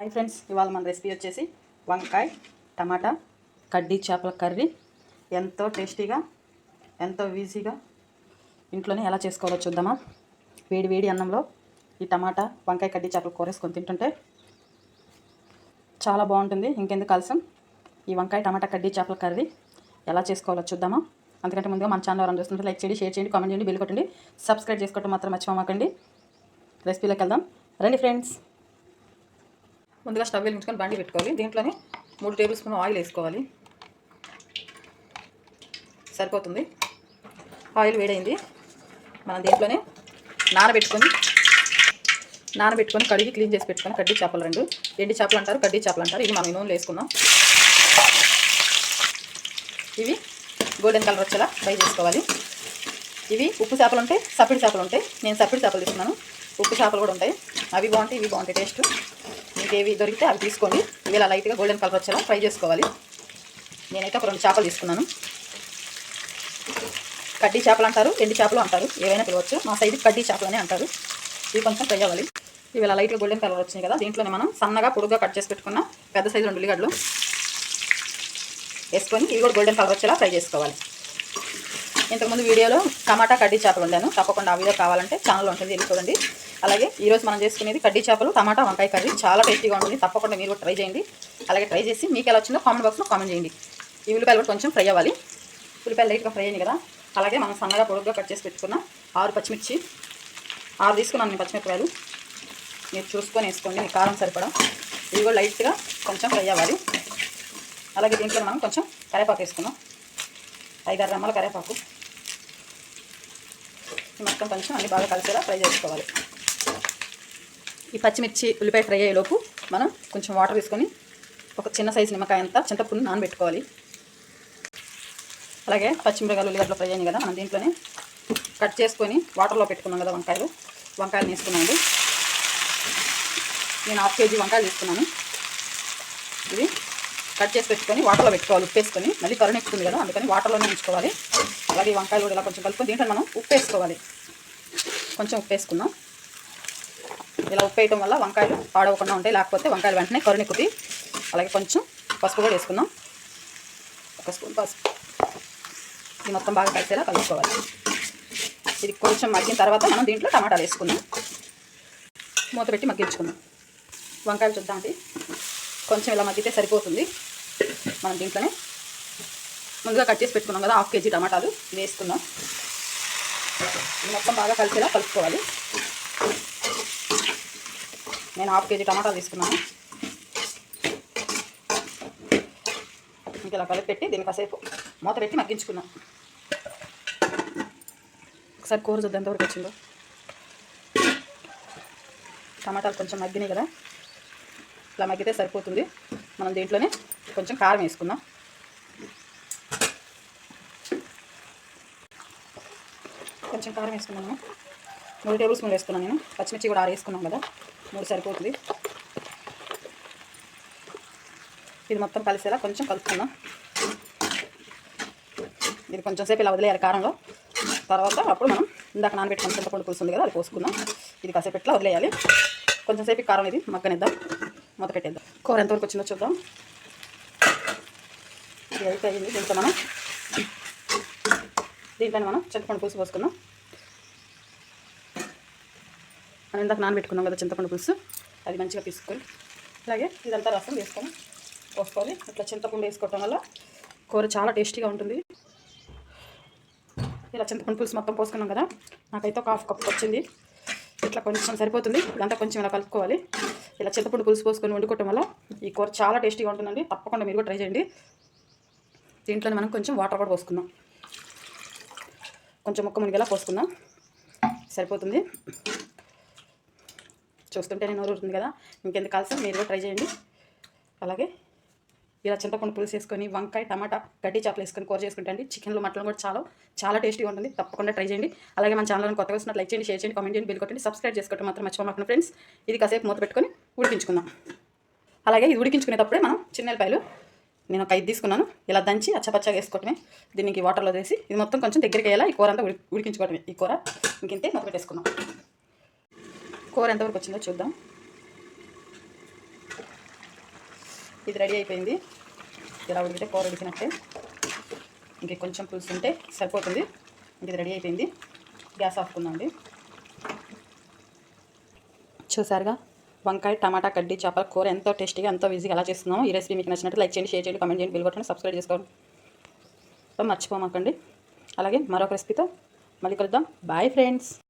Hi friends, ఇవాళ మన recipe వచ్చేసి వంకాయ టమాటా కడ్డీ చేపల కర్రీ. ఎంతో టేస్టీగా ఎంతో ఈజీగా ఇంట్లోనే ఎలా చేసుకోవాలో చూద్దామా. వేడి వేడి అన్నంలో ఈ టమాటా వంకాయ కడ్డీ చేపల కూర వేసుకొని తింటుంటే చాలా బాగుంటుంది. ఇంకెందుకు ఆలస్యం, ఈ వంకాయ టమాటా కడ్డీ చేపల కర్రీ ఎలా చేసుకోవాలో చూద్దామా. అందుకంటే ముందుగా మన ఛానల్ ఎవరైనా చూస్తుంటే లైక్ చేయండి, షేర్ చేయండి, కామెంట్ చేయండి, బెల్ కొట్టండి, సబ్స్క్రైబ్ చేసుకోవడం మాత్రం మర్చిపోమాకండి. రెసిపీలోకి వెళ్దాం రండి ఫ్రెండ్స్. ముందుగా స్టవ్ వెలిగించుకొని బండి పెట్టుకోవాలి. దీంట్లోనే 3 టేబుల్ స్పూన్ ఆయిల్ వేసుకోవాలి. సరిపోతుంది. ఆయిల్ వేడైంది. మనం దీంట్లోనే నానబెట్టుకొని కడిగి క్లీన్ చేసి పెట్టుకొని కడ్డీ చేపలు, 2 ఎండి చేపలు అంటారు, కడ్డీ చేపలు అంటారు. ఇవి మనం నూనెలో వేసుకుందాం. ఇవి గోల్డెన్ కలర్ వచ్చేలా ఫ్రై చేసుకోవాలి. ఇవి ఉప్పు చేపలు ఉంటాయి, సప్పిడి చేపలు ఉంటాయి. నేను సప్పిడి చేపలు తీసుకున్నాను. ఉప్పు చేపలు కూడా ఉంటాయి. అవి బాగుంటాయి, ఇవి బాగుంటాయి. టేస్ట్ మీకు ఏవి దొరికితే అవి తీసుకోండి. ఇవి ఇలా లైట్గా గోల్డెన్ కలర్ వచ్చేలా ఫ్రై చేసుకోవాలి. నేనైతే ఒక 2 చేపలు తీసుకున్నాను. కడ్డీ చేపలు అంటారు, ఎండి చేపలు అంటారు, ఏవైనా పిలవచ్చు. మా సైడ్ కడ్డీ చేపలు అని అంటారు. ఇవి కొంచెం ఫ్రై అవ్వాలి. ఇవి ఇలా లైట్గా గోల్డెన్ కలర్ వచ్చినాయి కదా, దీంట్లోనే మనం సన్నగా పొడుగ్గా కట్ చేసి పెట్టుకున్న పెద్ద సైజు 2 ఉల్లిగడ్డలు వేసుకొని ఇవి కూడా గోల్డెన్ కలర్ వచ్చేలా ఫ్రై చేసుకోవాలి. ఇంతకుముందు వీడియోలో టమాటా కడ్డీ చేపలు ఉండాను, తప్పకుండా ఆ వీడియో కావాలంటే ఛానల్లో ఉంటుంది, వెళ్ళి చూడండి. అలాగే ఈరోజు మనం చేసుకునేది కడ్డీ చేపలు టమాటా వంకాయ కర్రీ. చాలా టేస్టీగా ఉంటుంది. తప్పకుండా మీరు కూడా ట్రై చేయండి. అలాగే ట్రై చేసి మీకు ఎలా వచ్చిందో కామెంట్ బాక్స్లో కామెంట్ చేయండి. ఈ ఉల్లిపాయలు కూడా కొంచెం ఫ్రై అవ్వాలి. ఉల్లిపాయలు లైట్గా ఫ్రై అయింది కదా. అలాగే మనం సన్నగా పొడుగ్గా కట్ చేసి పెట్టుకున్న 6 పచ్చిమిర్చి, 6 తీసుకున్నాను నేను పచ్చిమిరపకాయలు. మీరు చూసుకొని వేసుకోండి, మీ కారం సరిపడా. ఇవి కూడా లైట్గా కొంచెం ఫ్రై అవ్వాలి. అలాగే దీంట్లో మనం కొంచెం కరివేపాకు వేసుకున్నాం, 5-6 రెమ్మల కరివేపాకు. మొత్తం కొంచెం అన్ని బాగా కలిసేలా ఫ్రై చేసుకోవాలి. ఈ పచ్చిమిర్చి ఉల్లిపాయ ఫ్రై అయ్యేలోపు మనం కొంచెం వాటర్ తీసుకొని ఒక చిన్న సైజు నిమ్మకాయ అంతా చింతపుండు నానబెట్టుకోవాలి. అలాగే పచ్చిమిరపకాయలు ఉల్లిగడ్డలు ఫ్రై అయ్యాయి కదా, మనం దీంట్లోనే కట్ చేసుకొని వాటర్లో పెట్టుకున్నాం కదా వంకాయలు తీసుకున్నాను. నేను 1/2 kg వంకాయలు తీసుకున్నాను. ఇది కట్ చేసి పెట్టుకొని వాటర్లో పెట్టుకోవాలి. ఉప్పు వేసుకొని, మళ్ళీ కరుణ ఎక్కుతుంది కదా, అందుకని వాటర్లోనే ఉంచుకోవాలి. అలాగే వంకాయలు కూడా ఇలా కొంచెం కలుపుకొని దీంట్లో మనం ఉప్పు వేసుకోవాలి. కొంచెం ఉప్పు వేసుకుందాం. ఇలా ఉప్పు వేయటం వల్ల వంకాయలు పాడవకుండా ఉంటాయి, లేకపోతే వంకాయలు వెంటనే కరుణ ఎక్కుతాయి. అలాగే కొంచెం పసుపు కూడా వేసుకుందాం, 1 స్పూన్ పసుపు. ఇది మొత్తం బాగా కలిసేలా కలుపుకోవాలి. ఇది కొంచెం మగ్గిన తర్వాత మనం దీంట్లో టమాటాలు వేసుకుందాం. మూత పెట్టి మగ్గించుకుందాం. వంకాయలు చూద్దామండి, కొంచెం ఇలా మగ్గితే సరిపోతుంది. మనం దీంట్లోనే ముందుగా కట్ చేసి పెట్టుకున్నాం కదా 1/2 kg టమాటాలు వేసుకుందాం. ఇది మొత్తం బాగా కలిసేలా కలుపుకోవాలి. నేను 1/2 kg టమాటాలు తీసుకున్నాను. ఇంకా ఇలా కలిపెట్టి దీన్ని కాసేపు మూత పెట్టి మగ్గించుకున్నాం. ఒకసారి కూర చూద్దాం ఎంతవరకు వచ్చిందో. టమాటాలు కొంచెం మగ్గినాయి కదా, ఇలా మగ్గితే సరిపోతుంది. మనం దీంట్లోనే కొంచెం కారం వేసుకుందాం. కొంచెం కారం వేసుకున్నాను. 3 టేబుల్ స్పూన్లు వేసుకున్నాను నేను. పచ్చిమిర్చి కూడా 6 వేసుకున్నాం కదా, 3 సరిపోతుంది. ఇది మొత్తం కలిసేలా కొంచెం కలుపుకుందాం. ఇది కొంచెం సేపు ఇలా వదిలేయాలి కారంలో. తర్వాత అప్పుడు మనం ఇందాక నానబెట్టుకున్న చింతపండు పులుసు ఉంది కదా, అది పోసుకుందాం. ఇది కాసేపు ఇట్లా వదిలేయాలి. కొంచెం సేపు కారం ఇది మగ్గనిద్దాం, మూత పెట్టేద్దాం. కూర ఎంతవరకు వచ్చిందో చూద్దాం. ఇది అయితే అయింది. దీంట్లో మనం చింతపండు పులుసు పోసుకుందాం. మనం ఇందాక నానబెట్టుకున్నాం కదా చింతపండు పులుసు, అది మంచిగా తీసుకొని అలాగే ఇదంతా రసం వేసుకొని పోసుకోవాలి. ఇట్లా చింతపండు వేసుకోవటం వల్ల కూర చాలా టేస్టీగా ఉంటుంది. ఇలా చింతపండు పులుసు మొత్తం పోసుకున్నాం కదా, నాకైతే ఒక 1/2 కప్ వచ్చింది. ఇట్లా కొంచెం సరిపోతుంది. ఇదంతా కొంచెం ఇలా కలుపుకోవాలి. ఇలా చింతపండు పులుసు పోసుకొని వండుకోవటం వల్ల ఈ కూర చాలా టేస్టీగా ఉంటుందండి. తప్పకుండా మీరు కూడా ట్రై చేయండి. దీంట్లోనే మనం కొంచెం వాటర్ కూడా పోసుకుందాం. కొంచెం ముక్క మునిగేలా పోసుకుందాం, సరిపోతుంది. చూస్తుంటే నేను నోరు ఊరుతుంది కదా, ఇంకెందుకు కాల్సిన మీరు కూడా ట్రై చేయండి. అలాగే ఇలా చింతపండు పులుసు వేసుకొని వంకాయ టమాటా గడ్డి చేపలు వేసుకొని కూర చేసుకుంటే అండి, చికెన్లో మటన్ కూడా చాలా టేస్టీగా ఉంటుంది. తప్పకుండా ట్రై చేయండి. అలాగే మన ఛానల్ని కొత్తగా వస్తున్నట్టు లైక్ చేయండి, షేర్ చేయండి, కామెంట్ చేయండి, బెల్ కొట్టండి, సబ్స్క్రైబ్ చేసుకోవడం మాత్రం మర్చిపోమాకండి ఫ్రెండ్స్. ఇది కాసేపు మూత పెట్టుకొని ఉడికించుకుందాం. అలాగే ఇది ఉడికించుకునేటప్పుడే మనం చిన్నెల్లిపాయలు నేను ఒక 5 తీసుకున్నాను. ఇలా దంచి అచ్చపచ్చగా వేసుకోవటమే. దీనికి వాటర్లో వేసి ఇది మొత్తం కొంచెం దగ్గరికి అయ్యేలా ఈ కూర అంతా ఉడికించుకోవటమే. ఈ కూర ఇంకింతే మూత పెట్టేసుకుందాం. కూర ఎంతవరకు వచ్చిందో చూద్దాం. ఇది రెడీ అయిపోయింది. ఇలా ఉడికితే కూర ఉడికినట్టే. ఇంక కొంచెం పులుసు ఉంటే సరిపోతుంది. ఇంక ఇది రెడీ అయిపోయింది. గ్యాస్ ఆపుకుందామండి. చూసారుగా వంకాయ టమాటా కడ్డీ చేపల కూర ఎంతో టేస్టీగా ఎంతో ఈజీగా ఎలా చేస్తున్నామో. ఈ రెసిపీ మీకు నచ్చినట్టు లైక్ చేయండి, షేర్ చేయండి, కామెంట్ చేయండి, బిల్ కొట్టండి, సబ్స్క్రైబ్ చేసుకోండి, మర్చిపోమాకండి. అలాగే మరొక రెసిపీతో మళ్ళీ కలుద్దాం. Bye friends.